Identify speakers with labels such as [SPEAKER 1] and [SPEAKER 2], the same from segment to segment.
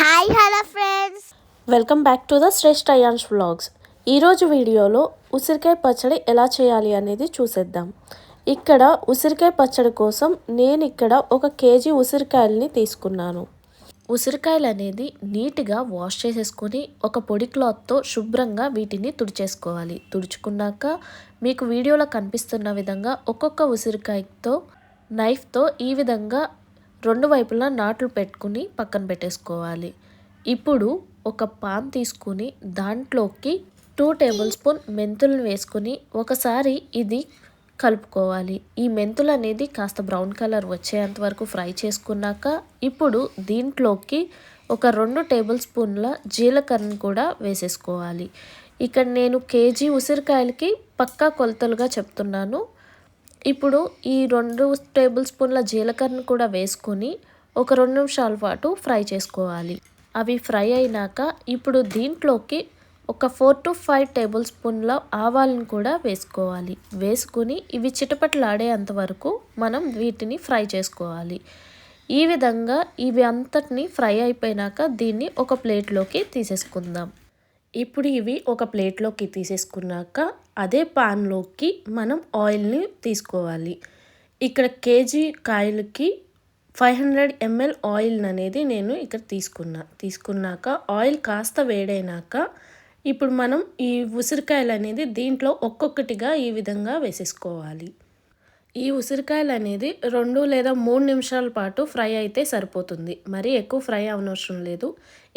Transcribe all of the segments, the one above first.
[SPEAKER 1] Hi hello friends,
[SPEAKER 2] welcome back to the Shreshtha Ayaan's vlogs. ఈరోజు వీడియోలో ఉసిరికాయ పచ్చడి ఎలా చేయాలి అనేది చూసేద్దాం. ఇక్కడ ఉసిరికాయ పచ్చడి కోసం నేను ఇక్కడ 1 కేజీ ఉసిరికాయలని తీసుకున్నాను. ఉసిరికాయలు అనేది నీట్గా వాష్ చేసేసుకొని ఒక పొడి క్లాత్తో శుభ్రంగా వీటిని తుడిచేసుకోవాలి. తుడుచుకున్నాక మీకు వీడియోలో కనిపిస్తున్న విధంగా ఒక్కొక్క ఉసిరికాయతో నైఫ్తో ఈ విధంగా 2 వైపులా నాట్లు పెట్టుకుని పక్కన పెట్టేసుకోవాలి. ఇప్పుడు ఒక పాన్ తీసుకుని దాంట్లోకి 2 టేబుల్ స్పూన్ మెంతులను వేసుకొని ఒకసారి ఇది కలుపుకోవాలి. ఈ మెంతులు అనేది కాస్త బ్రౌన్ కలర్ వచ్చేంత వరకు ఫ్రై చేసుకున్నాక ఇప్పుడు దీంట్లోకి ఒక 2 టేబుల్ స్పూన్ల జీలకర్రను కూడా వేసేసుకోవాలి. ఇక్కడ నేను కేజీ ఉసిరికాయలకి పక్కా కొలతలుగా చెప్తున్నాను. ఇప్పుడు ఈ 2 టేబుల్ స్పూన్ల జీలకర్రను కూడా వేసుకొని ఒక 2 నిమిషాల పాటు ఫ్రై చేసుకోవాలి. అవి ఫ్రై అయినాక ఇప్పుడు దీంట్లోకి ఒక 4 to 5 టేబుల్ స్పూన్ల ఆవాలను కూడా వేసుకోవాలి. వేసుకుని ఇవి చిటపటలాడేంత వరకు మనం వీటిని ఫ్రై చేసుకోవాలి. ఈ విధంగా ఇవి అంతటిని ఫ్రై అయిపోయినాక దీన్ని ఒక ప్లేట్లోకి తీసేసుకుందాం. ఇప్పుడు ఇవి ఒక ప్లేట్లోకి తీసేసుకున్నాక అదే పాన్లోకి మనం ఆయిల్ని తీసుకోవాలి. ఇక్కడ కేజీ కాయలకి 500 ml ఆయిల్ అనేది నేను ఇక్కడ తీసుకున్నాక ఆయిల్ కాస్త వేడైనాక ఇప్పుడు మనం ఈ ఉసిరికాయలు అనేది దీంట్లో ఒక్కొక్కటిగా ఈ విధంగా వేసేసుకోవాలి. ఈ ఉసిరికాయలు అనేది 2 లేదా 3 నిమిషాల పాటు ఫ్రై అయితే సరిపోతుంది. మరీ ఎక్కువ ఫ్రై అవనవసరం లేదు.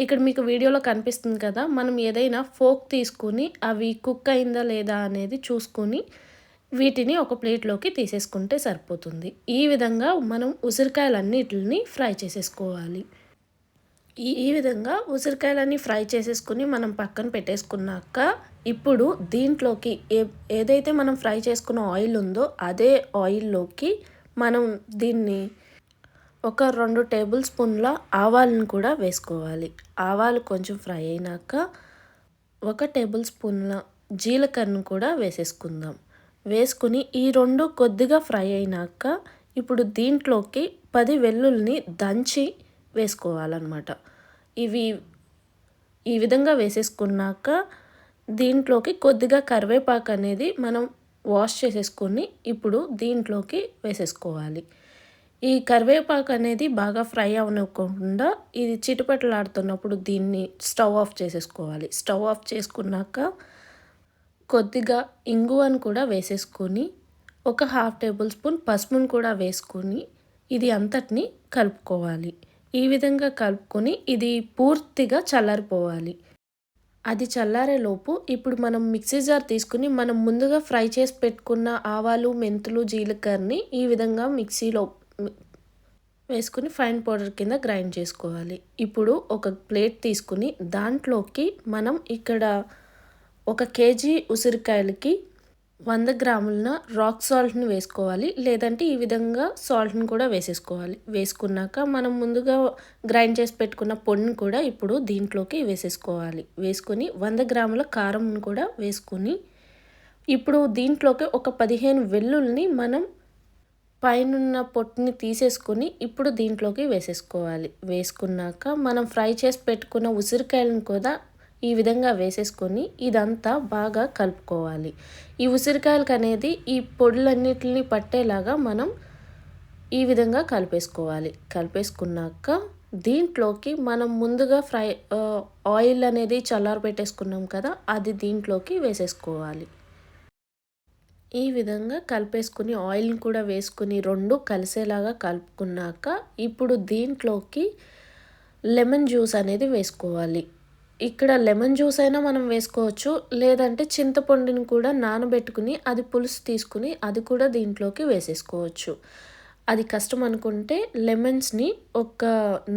[SPEAKER 2] ఇక్కడ మీకు వీడియోలో కనిపిస్తుంది కదా, మనం ఏదైనా ఫోక్ తీసుకుని అవి కుక్ అయిందా లేదా అనేది చూసుకొని వీటిని ఒక ప్లేట్లోకి తీసేసుకుంటే సరిపోతుంది. ఈ విధంగా మనం ఉసిరికాయలన్నిటిని ఫ్రై చేసేసుకోవాలి. ఈ విధంగా ఉసిరికాయలన్నీ ఫ్రై చేసేసుకుని మనం పక్కన పెట్టేసుకున్నాక ఇప్పుడు దీంట్లోకి ఏదైతే మనం ఫ్రై చేసుకున్న ఆయిల్ ఉందో అదే ఆయిల్లోకి మనం దీన్ని ఒక 2 టేబుల్ స్పూన్ల ఆవాలను కూడా వేసుకోవాలి. ఆవాలు కొంచెం ఫ్రై అయినాక 1 టేబుల్ స్పూన్ల జీలకర్రను కూడా వేసేసుకుందాం. వేసుకుని ఈ 2 కొద్దిగా ఫ్రై అయినాక ఇప్పుడు దీంట్లోకి 10 వెల్లుల్ని దంచి వేసుకోవాలన్నమాట. ఇవి ఈ విధంగా వేసేసుకున్నాక దీంట్లోకి కొద్దిగా కరివేపాకు అనేది మనం వాష్ చేసేసుకొని ఇప్పుడు దీంట్లోకి వేసేసుకోవాలి. ఈ కరివేపాకు అనేది బాగా ఫ్రై అవ్వకుండా ఇది చిటపటలాడుతున్నప్పుడు దీన్ని స్టవ్ ఆఫ్ చేసేసుకోవాలి. స్టవ్ ఆఫ్ చేసుకున్నాక కొద్దిగా ఇంగువను కూడా వేసేసుకొని ఒక 1/2 టేబుల్ స్పూన్ పసుపును కూడా వేసుకొని ఇది అంతటిని కలుపుకోవాలి. ఈ విధంగా కలుపుకొని ఇది పూర్తిగా చల్లారిపోవాలి. అది చల్లారేలోపు ఇప్పుడు మనం మిక్సీ జార్ తీసుకుని మనం ముందుగా ఫ్రై చేసి పెట్టుకున్న ఆవాలు, మెంతులు, జీలకర్రని ఈ విధంగా మిక్సీలో వేసుకుని ఫైన్ పౌడర్ కింద గ్రైండ్ చేసుకోవాలి. ఇప్పుడు ఒక ప్లేట్ తీసుకుని దాంట్లోకి మనం ఇక్కడ 1 కేజీ ఉసిరికాయలకి 100 గ్రాముల రాక్ సాల్ట్ని వేసుకోవాలి. లేదంటే ఈ విధంగా సాల్ట్ని కూడా వేసేసుకోవాలి. వేసుకున్నాక మనం ముందుగా గ్రైండ్ చేసి పెట్టుకున్న పొడిని కూడా ఇప్పుడు దీంట్లోకి వేసేసుకోవాలి. వేసుకొని 100 గ్రాముల కారంను కూడా వేసుకొని ఇప్పుడు దీంట్లోకి ఒక 15 వెల్లుల్ని మనం పైనున్న పొట్టుని తీసేసుకొని ఇప్పుడు దీంట్లోకి వేసేసుకోవాలి. వేసుకున్నాక మనం ఫ్రై చేసి పెట్టుకున్న ఉసిరికాయలను కూడా ఈ విధంగా వేసేసుకొని ఇదంతా బాగా కలుపుకోవాలి. ఈ ఉసిరికాయలకు అనేది ఈ పొడులన్నిటిని పట్టేలాగా మనం ఈ విధంగా కలిపేసుకోవాలి. కలిపేసుకున్నాక దీంట్లోకి మనం ముందుగా ఆయిల్ అనేది చల్లారి పెట్టేసుకున్నాం కదా, అది దీంట్లోకి వేసేసుకోవాలి. ఈ విధంగా కలిపేసుకుని ఆయిల్ని కూడా వేసుకుని 2 కలిసేలాగా కలుపుకున్నాక ఇప్పుడు దీంట్లోకి లెమన్ జ్యూస్ అనేది వేసుకోవాలి. ఇక్కడ లెమన్ జ్యూస్ అయినా మనం వేసుకోవచ్చు, లేదంటే చింతపండుని కూడా నానబెట్టుకుని అది పులుసు తీసుకుని అది కూడా దీంట్లోకి వేసేసుకోవచ్చు. అది కష్టం అనుకుంటే లెమన్స్ని ఒక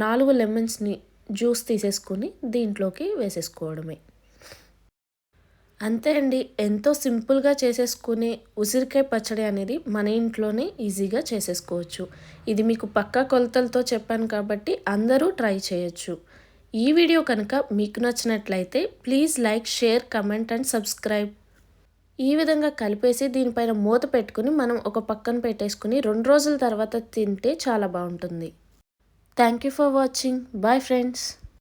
[SPEAKER 2] 4 లెమన్స్ని జ్యూస్ తీసేసుకుని దీంట్లోకి వేసేసుకోవడమే. అంతే అండి, ఎంతో సింపుల్గా చేసేసుకునే ఉసిరికాయ పచ్చడి అనేది మన ఇంట్లోనే ఈజీగా చేసేసుకోవచ్చు. ఇది మీకు పక్కా కొలతలతో చెప్పాను కాబట్టి అందరూ ట్రై చేయొచ్చు. ఈ వీడియో కనుక మీకు నచ్చినట్లయితే please like, share, comment and subscribe. ఈ విధంగా కలిపేసి దీనిపైన మూత పెట్టుకుని మనం ఒక పక్కన పెట్టేసుకుని 2 రోజుల తర్వాత తింటే చాలా బాగుంటుంది. Thank you for watching. Bye friends.